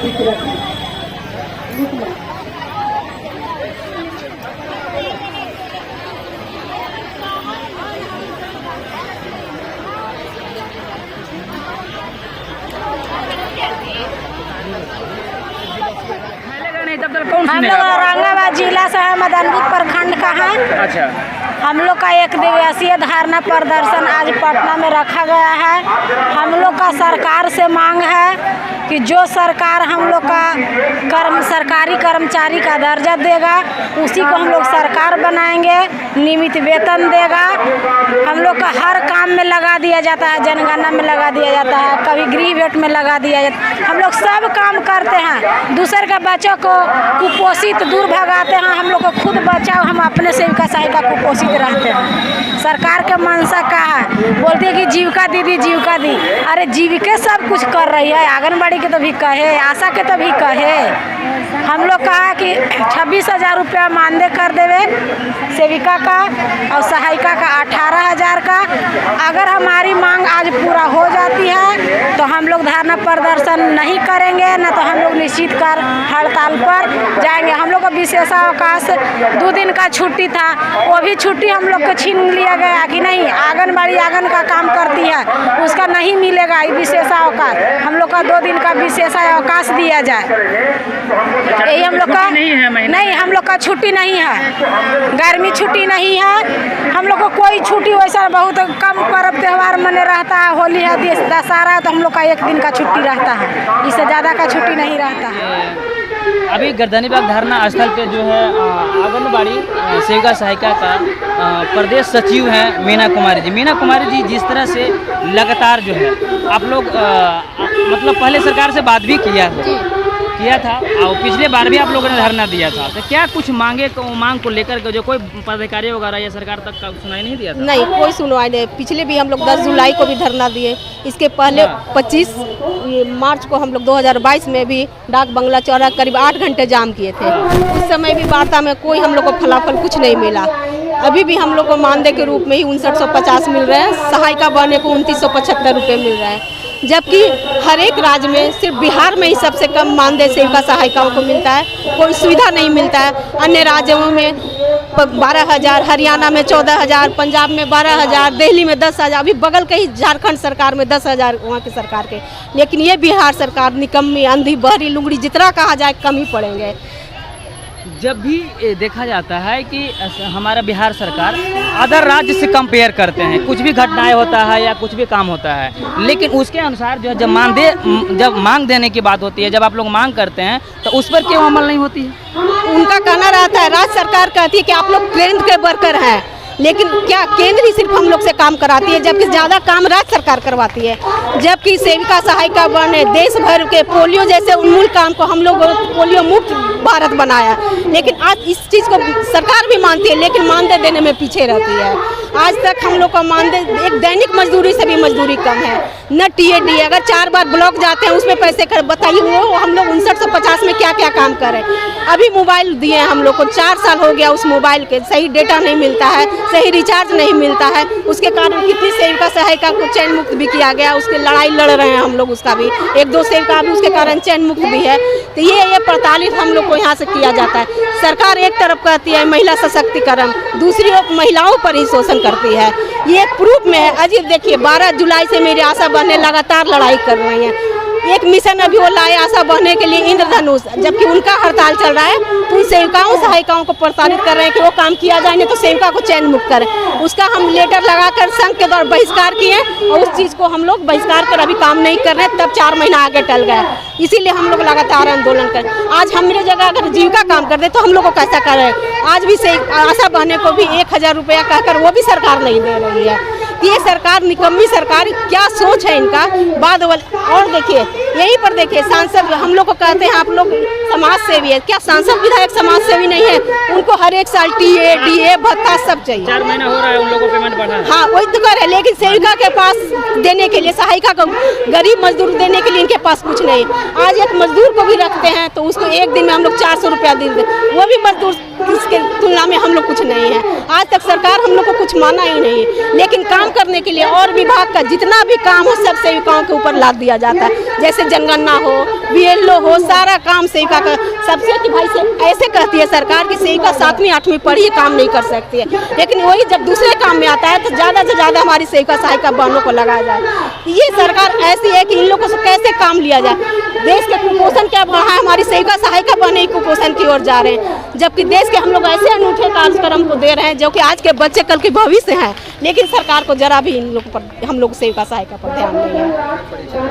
हम लोग औरंगाबाद जिला से है, मदनपुर प्रखंड का है। अच्छा, हम लोग का 1 दिवसीय धरना प्रदर्शन आज पटना में रखा गया है। हम लोग का सरकार से मांग है कि जो सरकार हम लोग का सरकारी कर्मचारी का दर्जा देगा उसी को हम लोग सरकार बनाएंगे, नियमित वेतन देगा। हम लोग का हर काम में लगा दिया जाता है, जनगणना में लगा दिया जाता है, कभी गृह भेंट में लगा दिया जाता है। हम लोग सब काम करते हैं, दूसरे के बच्चों को कुपोषित दूर भगाते हैं। हम लोग को खुद बचाओ, हम अपने सेविका सहायिका कुपोषित रहते हैं। सरकार के मंशा का है, बोलती है कि जीविका दीदी जीविका दी। अरे जीविका सब कुछ कर रही है, आंगनबाड़ी के तो भी कहे, आशा के तो भी कहे। हम लोग कहा कि 26,000 रुपया मानदेय कर देवे सेविका का और सहायिका का 18,000 का। अगर हमारी मांग आज पूरा हो जाती है तो हम लोग धरना प्रदर्शन नहीं करेंगे, न तो हम लोग निश्चित कर हड़ताल पर जाएंगे। हम लोग को विशेषावकाश 2 दिन का छुट्टी था, वो भी छुट्टी हम लोग को छीन लिया गया कि नहीं, आंगनबाड़ी आंगन का काम करती है उसका नहीं मिलेगा विशेषावकाश। हम लोग का 2 दिन का विशेषावकाश दिया जाए। यही हम लोग का नहीं, हम लोग का छुट्टी नहीं है, गर्मी छुट्टी नहीं है। हम लोग को कोई छुट्टी वैसा बहुत कम पर्व त्यौहार मने रहता है, होली है, दशहरा है, तो हम लोग का 1 दिन का छुट्टी रहता है, इससे ज़्यादा का छुट्टी नहीं रहता है। अभी गर्दनीबाग धरना स्थल पे जो है आंगनबाड़ी सेविका सहायिका का प्रदेश सचिव हैं मीना कुमारी जी। मीना कुमारी जी, जिस तरह से लगातार जो है आप लोग मतलब पहले सरकार से बात भी किया था और पिछले बार भी आप लोगों ने धरना दिया था, तो क्या कुछ मांग को लेकर के जो कोई पदाधिकारी वगैरह या सरकार तक का सुनाई नहीं दिया था? नहीं, कोई सुनवाई नहीं। पिछले भी हम लोग 10 जुलाई को भी धरना दिए, इसके पहले 25 मार्च को हम लोग 2022 में भी डाक बंगला चौराहा करीब 8 घंटे जाम किए थे। उस समय भी वार्ता में कोई हम लोग को फलाफल कुछ नहीं मिला। अभी भी हम लोग को मानदेय के रूप में ही 5950 मिल रहे हैं, सहायिका बनने को 2975 रुपये मिल रहे हैं, जबकि हर एक राज्य में सिर्फ बिहार में ही सबसे कम मानदेय सेविका सहायिकाओं को मिलता है, कोई सुविधा नहीं मिलता है। अन्य राज्यों में 12,000, हरियाणा में 14,000, पंजाब में 12,000, दिल्ली में 10,000, अभी बगल के ही झारखंड सरकार में 10,000 वहाँ की सरकार के। लेकिन ये बिहार सरकार निकम्मी, अंधी, बहरी, लुगड़ी, जितना कहा जाए कम ही पड़ेंगे। जब भी देखा जाता है कि हमारा बिहार सरकार अदर राज्य से कंपेयर करते हैं, कुछ भी घटनाएं होता है या कुछ भी काम होता है, लेकिन उसके अनुसार जो है जब मांग देने की बात होती है, जब आप लोग मांग करते हैं तो उस पर क्यों अमल नहीं होती है? उनका कहना रहता है, राज्य सरकार कहती है कि आप लोग केंद्र के वर्कर हैं, लेकिन क्या केंद्र ही सिर्फ हम लोग से काम कराती है, जबकि ज़्यादा काम राज्य सरकार करवाती है। जबकि सेविका सहायिका बने देश भर के पोलियो जैसे उन्मूल काम को हम लोग पोलियो मुक्त भारत बनाया, लेकिन आज इस चीज़ को सरकार भी मानती है, लेकिन मानदेय देने में पीछे रहती है। आज तक हम लोग का मानदेय एक दैनिक मजदूरी से भी मजदूरी कम है, न TAD। अगर 4 बार ब्लॉक जाते हैं उसमें पैसे कर बताइए, वो हम लोग 5950 में क्या क्या काम करें। अभी मोबाइल दिए हैं हम लोग को, 4 साल हो गया उस मोबाइल के, सही डेटा नहीं मिलता है, सही रिचार्ज नहीं मिलता है। उसके कारण कितनी सेविका सहायिका को चयन मुक्त भी किया गया, उसके लड़ाई लड़ रहे हैं हम लोग, उसका भी 1-2 सेविका भी उसके कारण चयन मुक्त भी है। तो ये प्रताड़ित हम लोग को यहाँ से किया जाता है। सरकार एक तरफ कहती है महिला सशक्तिकरण, दूसरी ओर महिलाओं पर ही शोषण करती है। ये प्रूफ में है। अजी देखिए, 12 जुलाई से मेरी आशा बहनें लगातार लड़ाई कर रही हैं। एक मिशन अभी वो लाए आशा बढ़ने के लिए, इंद्रधनुष, जबकि उनका हड़ताल चल रहा है, तो उन सेविकाओं सहायिकाओं को प्रताड़ित कर रहे हैं कि वो काम किया जाए नहीं तो सेविका को चयन मुक्त करें। उसका हम लेटर लगाकर संघ के द्वारा बहिष्कार किए और उस चीज़ को हम लोग बहिष्कार कर अभी काम नहीं कर रहे, तब 4 महीना आगे टल गया। इसीलिए हम लोग लगातार आंदोलन करें। आज हमारी जगह अगर जीविका काम कर दे तो हम लोग को कैसा करें? आज भी से आशा बहने को भी 1,000 रुपया कहकर वो भी सरकार नहीं दे रही है। ये सरकार निकम्मी सरकार, क्या सोच है इनका बाद वाले। और देखिए, यहीं पर देखिए, सांसद हम लोग को कहते हैं आप लोग समाज सेवी है, क्या सांसद विधायक समाज सेवी नहीं है? उनको हर एक साल TA, DA भत्ता सब चाहिए। 4 महीना हो रहा है उन लोगों को पेमेंट बढ़ा। हाँ, वही तो कर रहे, लेकिन सेविका के पास देने के लिए, सहायिका को, गरीब मजदूर देने के लिए इनके पास कुछ नहीं। आज एक मजदूर को भी रखते हैं तो उसको एक दिन में हम लोग 400 रुपया दे दें, वो भी मजदूर इसके तुलना में हम लोग कुछ नहीं है। आज तक सरकार हम लोग को कुछ माना ही नहीं, लेकिन काम करने के लिए और विभाग का जितना भी काम हो सब सेविकाओं के ऊपर लाद दिया जाता है। जैसे जैसे जनगणना हो, BLO हो, सारा काम सेविका का सबसे कि भाई से ऐसे कहती है सरकार की सेविका 7वीं 8वीं पढ़ी काम नहीं कर सकती है, लेकिन वही जब दूसरे काम में आता है तो ज़्यादा से ज़्यादा हमारी सेविका सहायिका बहनों को लगाया जाए। ये सरकार ऐसी है कि इन लोगों से कैसे काम लिया जाए। देश के कुपोषण क्या बढ़ा है, हमारी सेविका सहायिका बहनें ही कुपोषण की ओर जा रहे हैं, जबकि देश के हम लोग ऐसे अनूठे कार्यक्रम को दे रहे हैं जो कि आज के बच्चे कल के भविष्य हैं, लेकिन सरकार को जरा भी इन लोगों पर, हम लोग सेविका सहायिका पर ध्यान नहीं है।